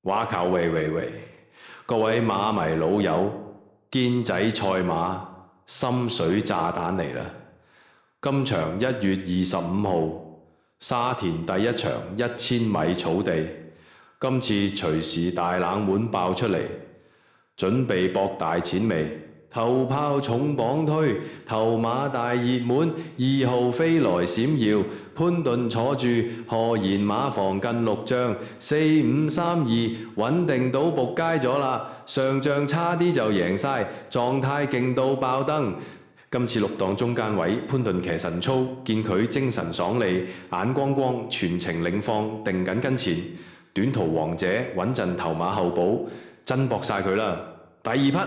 哇靠喂喂喂！各位馬迷老友，堅仔賽馬心水炸彈嚟啦！今場1月25號，沙田第一場1000米草地，今次隨時大冷門爆出嚟，準備博大錢未？頭炮重磅推，頭馬大熱門，2號飛來閃耀，潘頓坐住，何言馬房近6將，4532穩定到仆街咗啦，上仗差啲就贏晒，狀態勁到爆燈。今次6檔中間位，潘頓騎神操，見佢精神爽利，眼光光，全程領放，定緊跟前。短途王者穩陣頭馬後補，真搏晒佢啦！第2匹。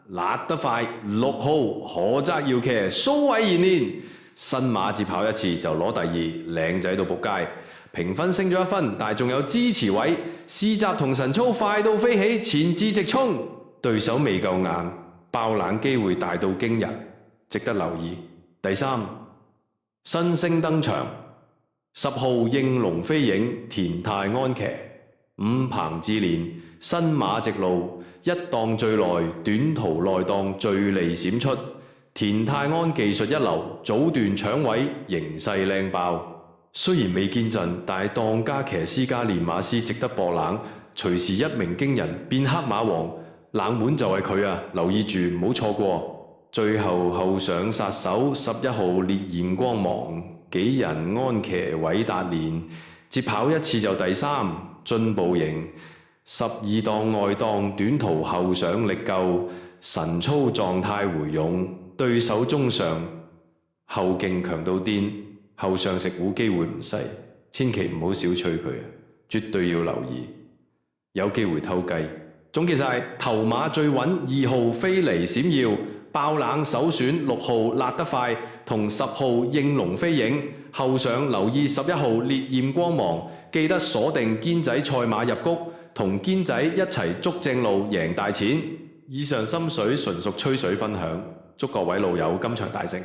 辣得快，6號何澤堯騎蘇偉賢練，新馬接跑一次就攞第2，靚仔到仆街。評分升咗1分，但係仲有支持位，試閘同神操快到飛起，前置直衝，對手未夠硬，爆冷機會大到驚人，值得留意。第3，新星登場，10號應龍飛影，田泰安騎，5彭志蓮，新馬直路。一檔最耐，短途內檔最利閃出。田泰安技術一流，早段搶位，形勢靚爆。雖然未見陣，但係當家騎師加練馬師值得搏冷，隨時一鳴驚人變黑馬王。冷門就係佢啊！留意住唔好錯過。最後後上殺手11號烈焰光芒，幾人安騎韋達連，接跑一次就第3，進步型。12檔外檔短途後上力夠，神操狀態回勇，對手中上後勁強到癲，後上食糊機會唔細，千祈唔好小覷佢，絕對要留意，有機會偷雞。總結晒，頭馬最穩2號飛離閃耀，爆冷首選6號辣得快同10號應龍飛影，後上留意11號烈焰光芒，記得鎖定堅仔賽馬入谷。同堅仔一齊捉正路贏大錢。以上心水純屬吹水分享，祝各位老友今場大勝。